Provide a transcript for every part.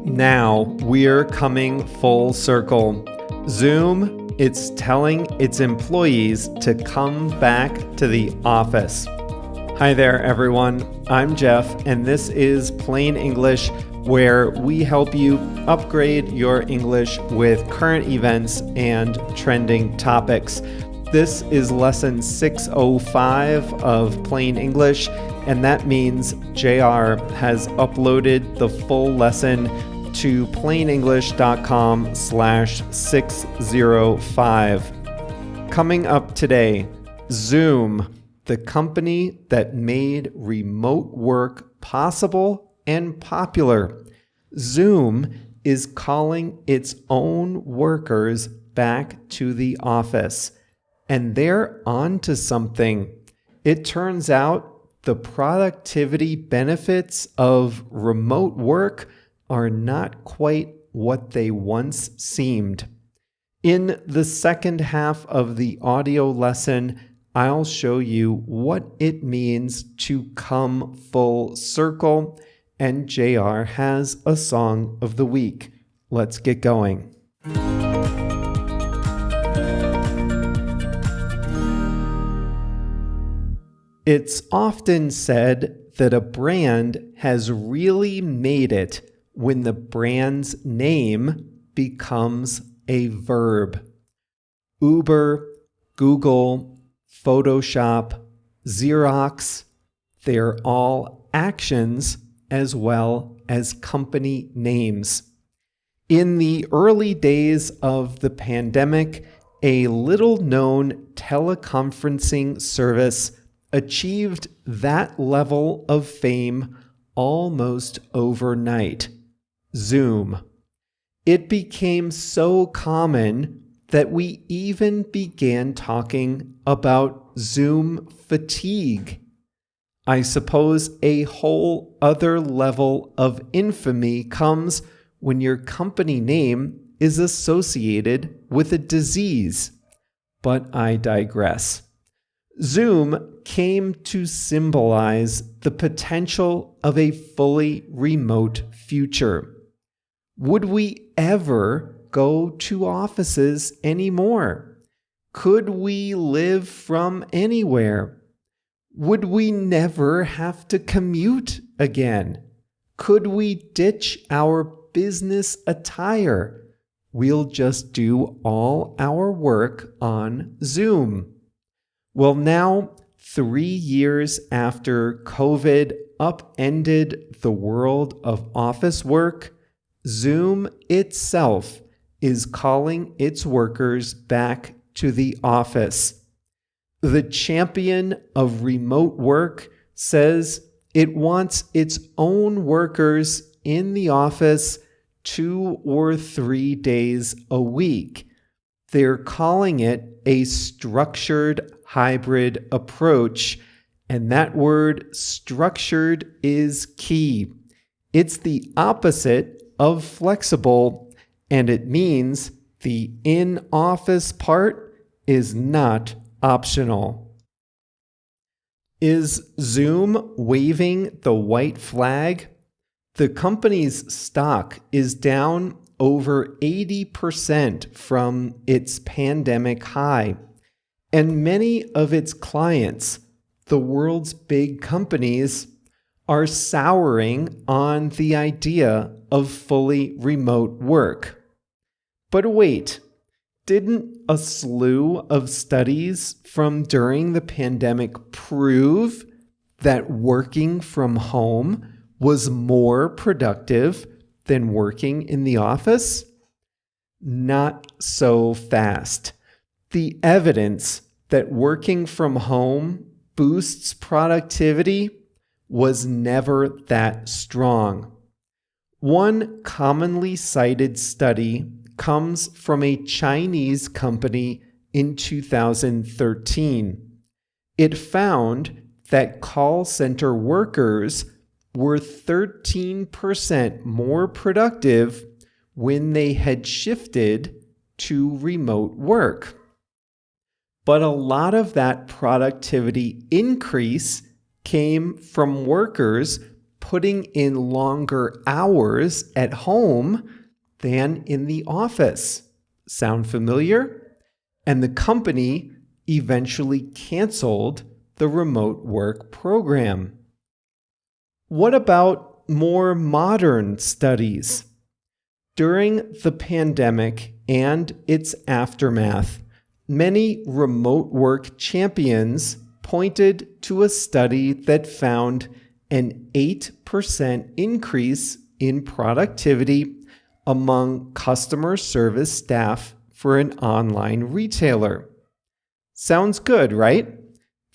Now we're coming full circle. Zoom, it's telling its employees to come back to the office. Hi there, everyone. I'm Jeff, and this is Plain English, where we help you upgrade your English with current events and trending topics. This is lesson 605 of Plain English, and that means JR has uploaded the full lesson to plainenglish.com/605. Coming up today, Zoom, the company that made remote work possible and popular. Zoom is calling its own workers back to the office, and they're on to something. It turns out the productivity benefits of remote work are not quite what they once seemed. In the second half of the audio lesson, I'll show you what it means to come full circle, and JR has a song of the week. Let's get going. It's often said that a brand has really made it when the brand's name becomes a verb. Uber, Google, Photoshop, Xerox, they're all actions as well as company names. In the early days of the pandemic, a little-known teleconferencing service achieved that level of fame almost overnight. Zoom. It became so common that we even began talking about Zoom fatigue. I suppose a whole other level of infamy comes when your company name is associated with a disease. But I digress. Zoom came to symbolize the potential of a fully remote future. Would we ever go to offices anymore? Could we live from anywhere? Would we never have to commute again? Could we ditch our business attire? We'll just do all our work on Zoom. Well, now, 3 years after COVID upended the world of office work, Zoom itself is calling its workers back to the office. The champion of remote work says it wants its own workers in the office 2 or 3 days a week. They're calling it a structured hybrid approach, and that word structured is key. It's the opposite of flexible, and it means the in-office part is not optional. Is Zoom waving the white flag? The company's stock is down over 80% from its pandemic high, and many of its clients, the world's big companies, are souring on the idea of fully remote work. But wait, didn't a slew of studies from during the pandemic prove that working from home was more productive than working in the office? Not so fast. The evidence that working from home boosts productivity was never that strong. One commonly cited study comes from a Chinese company in 2013. It found that call center workers were 13% more productive when they had shifted to remote work. But a lot of that productivity increase came from workers putting in longer hours at home than in the office. Sound familiar? And the company eventually canceled the remote work program. What about more modern studies? During the pandemic and its aftermath, many remote work champions pointed to a study that found an 8% increase in productivity among customer service staff for an online retailer. Sounds good, right?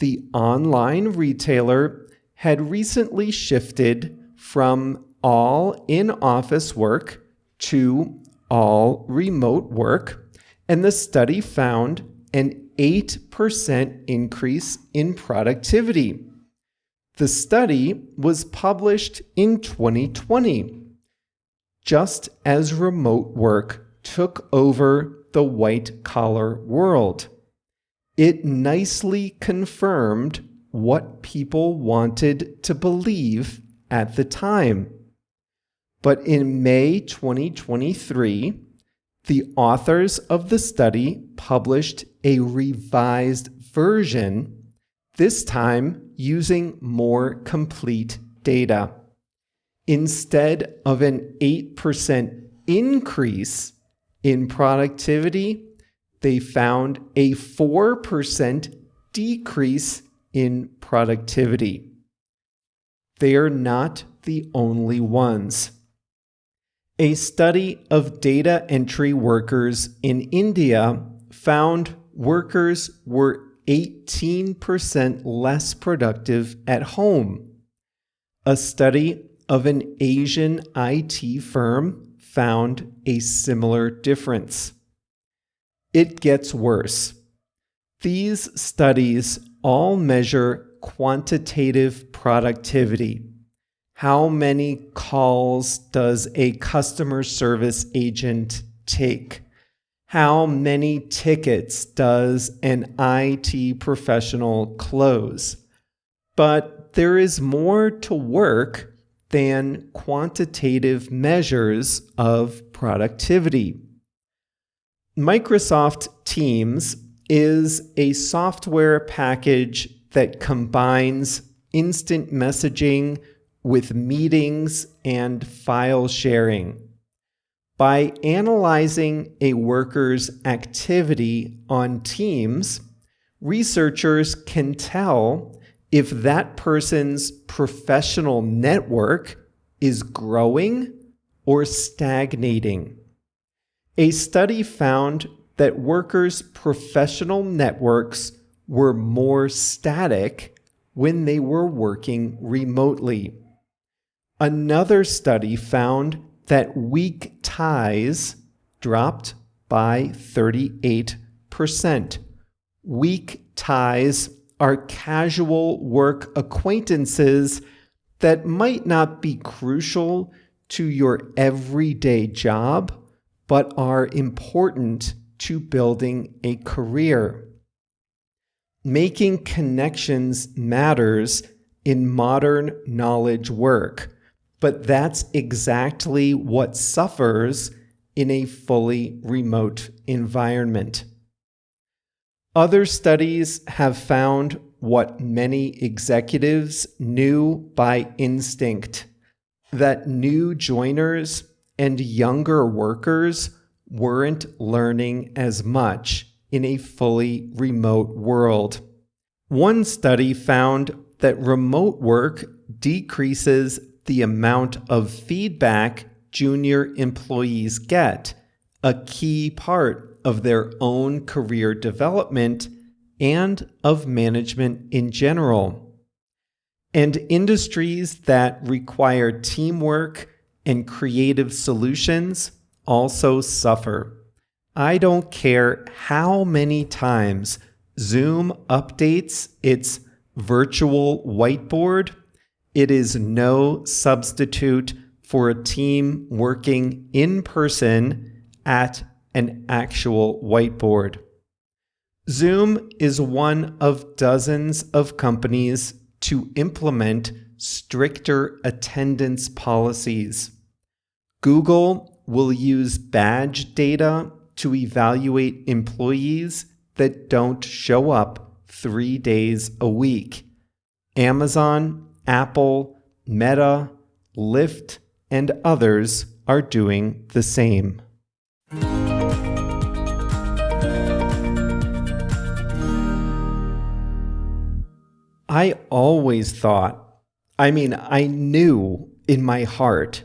The online retailer had recently shifted from all in-office work to all remote work, and the study found an 8% increase in productivity. The study was published in 2020, just as remote work took over the white-collar world. It nicely confirmed what people wanted to believe at the time. But in May 2023, the authors of the study published a revised version, this time using more complete data. Instead of an 8% increase in productivity, they found a 4% decrease in productivity. They are not the only ones. A study of data entry workers in India found workers were 18% less productive at home. A study of an Asian IT firm found a similar difference. It gets worse. These studies all measure quantitative productivity. How many calls does a customer service agent take? How many tickets does an IT professional close? But there is more to work than quantitative measures of productivity. Microsoft Teams is a software package that combines instant messaging with meetings and file sharing. By analyzing a worker's activity on Teams, researchers can tell if that person's professional network is growing or stagnating. A study found that workers' professional networks were more static when they were working remotely. Another study found that weak ties dropped by 38%. Weak ties are casual work acquaintances that might not be crucial to your everyday job, but are important to building a career. Making connections matters in modern knowledge work, but that's exactly what suffers in a fully remote environment. Other studies have found what many executives knew by instinct, that new joiners and younger workers weren't learning as much in a fully remote world. One study found that remote work decreases the amount of feedback junior employees get, a key part of their own career development and of management in general. And industries that require teamwork and creative solutions also suffer. I don't care how many times Zoom updates its virtual whiteboard, it is no substitute for a team working in person at an actual whiteboard. Zoom is one of dozens of companies to implement stricter attendance policies. Google will use badge data to evaluate employees that don't show up 3 days a week. Amazon, Apple, Meta, Lyft, and others are doing the same. I always thought, I knew in my heart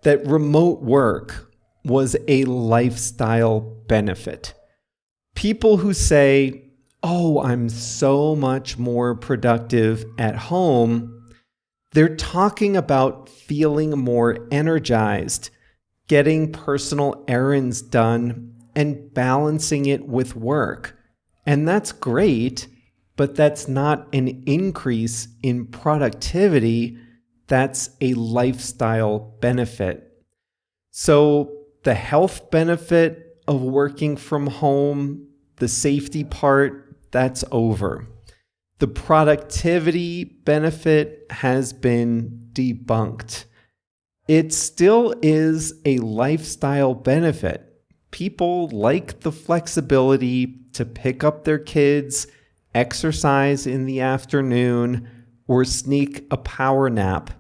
that remote work was a lifestyle benefit. People who say, oh, I'm so much more productive at home, they're talking about feeling more energized, getting personal errands done, and balancing it with work. And that's great, but that's not an increase in productivity. That's a lifestyle benefit. So the health benefit of working from home, the safety part, that's over. The productivity benefit has been debunked. It still is a lifestyle benefit. People like the flexibility to pick up their kids, exercise in the afternoon, or sneak a power nap.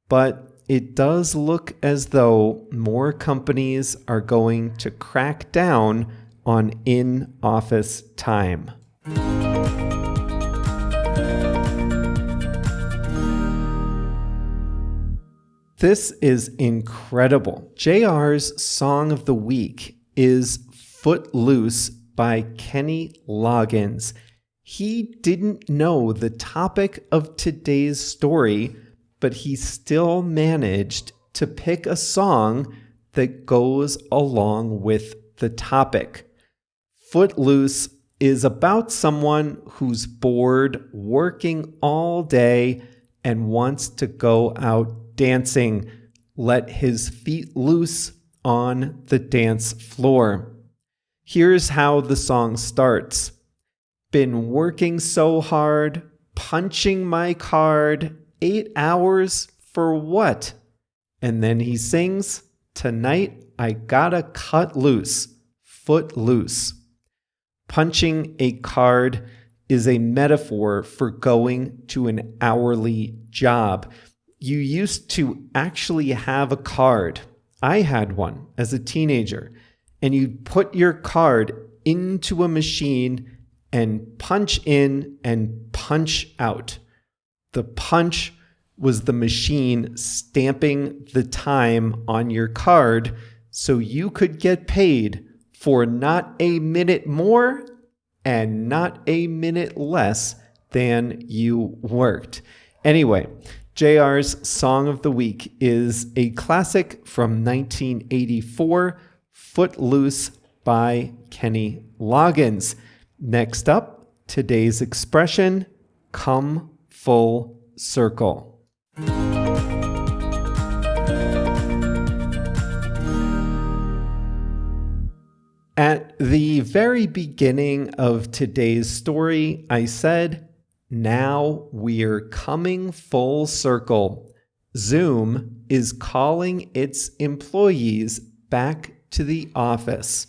But it does look as though more companies are going to crack down on in-office time. This is incredible. JR's Song of the Week is Footloose by Kenny Loggins. He didn't know the topic of today's story, but he still managed to pick a song that goes along with the topic. Footloose is about someone who's bored working all day and wants to go out dancing, let his feet loose on the dance floor. Here's how the song starts. Been working so hard, punching my card, 8 hours for what? And then he sings, tonight I gotta cut loose, foot loose. Punching a card is a metaphor for going to an hourly job. You used to actually have a card. I had one as a teenager. And you'd put your card into a machine and punch in and punch out. The punch was the machine stamping the time on your card so you could get paid for not a minute more and not a minute less than you worked. Anyway, JR's Song of the Week is a classic from 1984, Footloose by Kenny Loggins. Next up, today's expression, come full circle. At the very beginning of today's story, I said, now we're coming full circle. Zoom is calling its employees back to the office.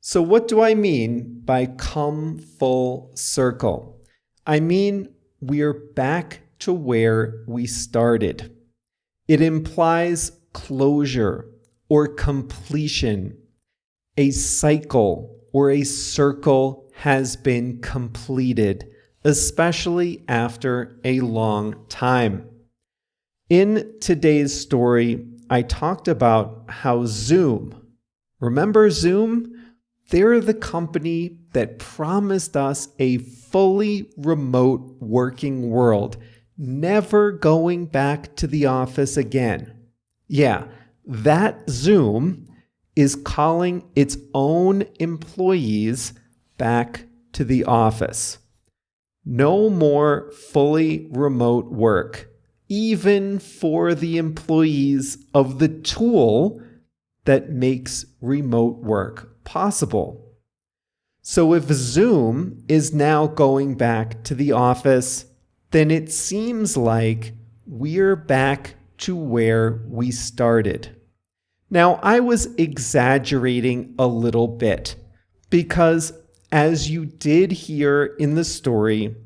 So what do I mean by come full circle? I mean we're back to where we started. It implies closure or completion. A cycle or a circle has been completed, especially after a long time. In today's story, I talked about how Zoom, remember Zoom? They're the company that promised us a fully remote working world, never going back to the office again. Yeah, that Zoom is calling its own employees back to the office. No more fully remote work, even for the employees of the tool that makes remote work possible. So if Zoom is now going back to the office, then it seems like we're back to where we started. Now, I was exaggerating a little bit because, as you did hear in the story,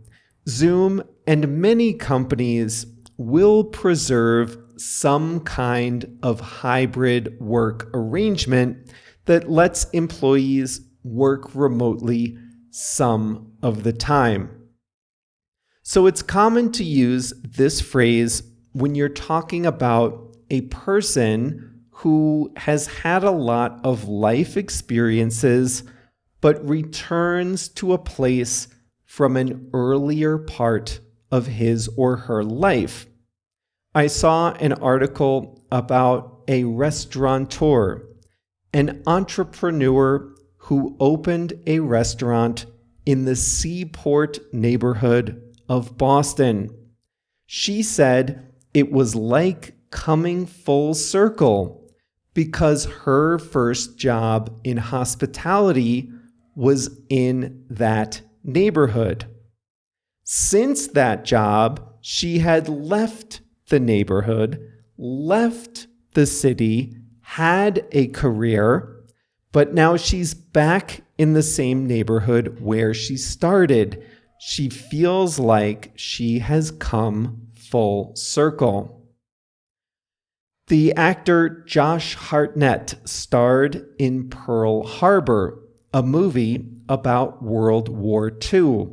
Zoom and many companies will preserve some kind of hybrid work arrangement that lets employees work remotely some of the time. So it's common to use this phrase when you're talking about a person who has had a lot of life experiences but returns to a place from an earlier part of his or her life. I saw an article about a restaurateur, an entrepreneur who opened a restaurant in the Seaport neighborhood of Boston. She said it was like coming full circle because her first job in hospitality was in that neighborhood. Since that job, she had left the neighborhood, left the city, had a career, but now she's back in the same neighborhood where she started. She feels like she has come full circle. The actor Josh Hartnett starred in Pearl Harbor, a movie about World War II.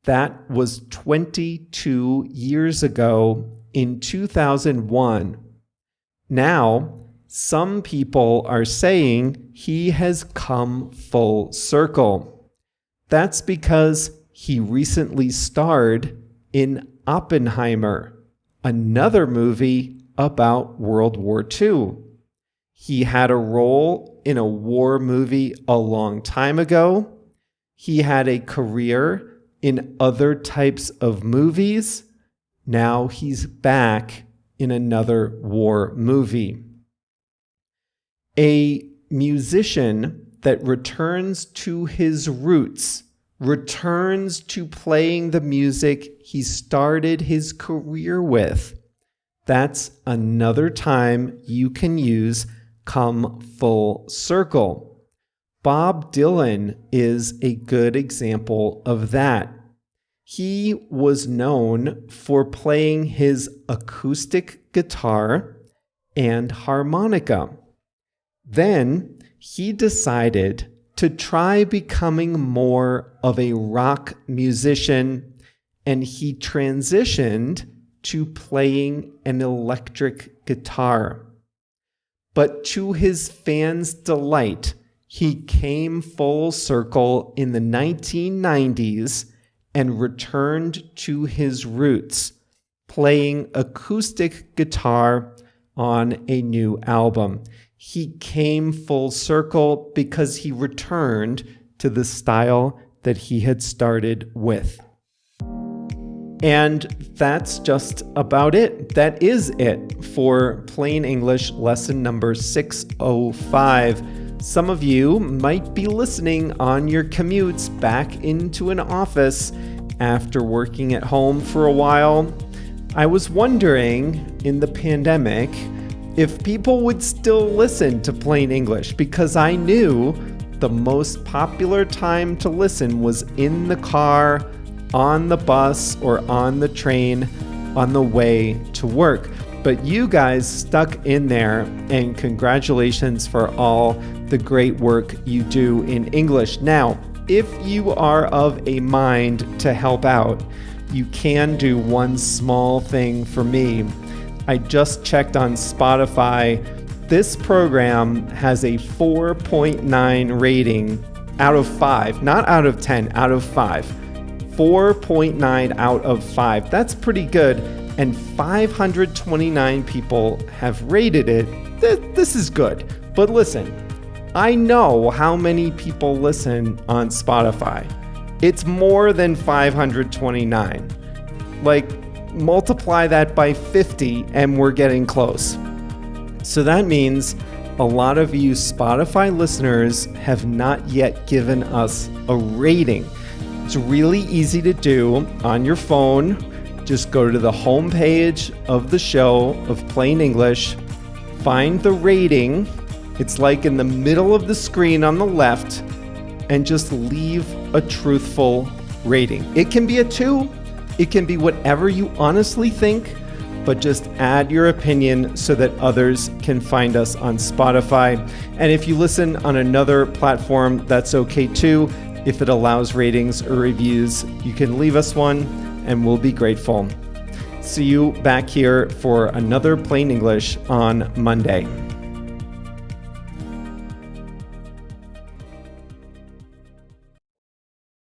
That was 22 years ago in 2001. Now, some people are saying he has come full circle. That's because he recently starred in Oppenheimer, another movie about World War II. He had a role in a war movie a long time ago. He had a career in other types of movies. Now he's back in another war movie. A musician that returns to his roots, returns to playing the music he started his career with. That's another time you can use come full circle. Bob Dylan is a good example of that. He was known for playing his acoustic guitar and harmonica. Then he decided to try becoming more of a rock musician, and he transitioned to playing an electric guitar. But to his fans' delight, he came full circle in the 1990s and returned to his roots, playing acoustic guitar on a new album. He came full circle because he returned to the style that he had started with. And that's just about it. That is it for Plain English lesson number 605. Some of you might be listening on your commutes back into an office after working at home for a while. I was wondering in the pandemic if people would still listen to Plain English, because I knew the most popular time to listen was in the car, on the bus, or on the train on the way to work. But you guys stuck in there, and congratulations for all the great work you do in English. Now, if you are of a mind to help out, you can do one small thing for me. I just checked on Spotify. This program has a 4.9 rating out of 5, not out of 10, out of 5. 4.9 out of 5. That's pretty good. And 529 people have rated it. This is good. But listen, I know how many people listen on Spotify. It's more than 529. Like, multiply that by 50 and we're getting close. So that means a lot of you Spotify listeners have not yet given us a rating. It's really easy to do on your phone. just go to the home page of the show of Plain English, find the rating. It's like in the middle of the screen on the left, and just leave a truthful rating. It can be a 2. It can be whatever you honestly think, but just add your opinion so that others can find us on Spotify. And if you listen on another platform, that's okay too. If it allows ratings or reviews, you can leave us one and we'll be grateful. See you back here for another Plain English on Monday.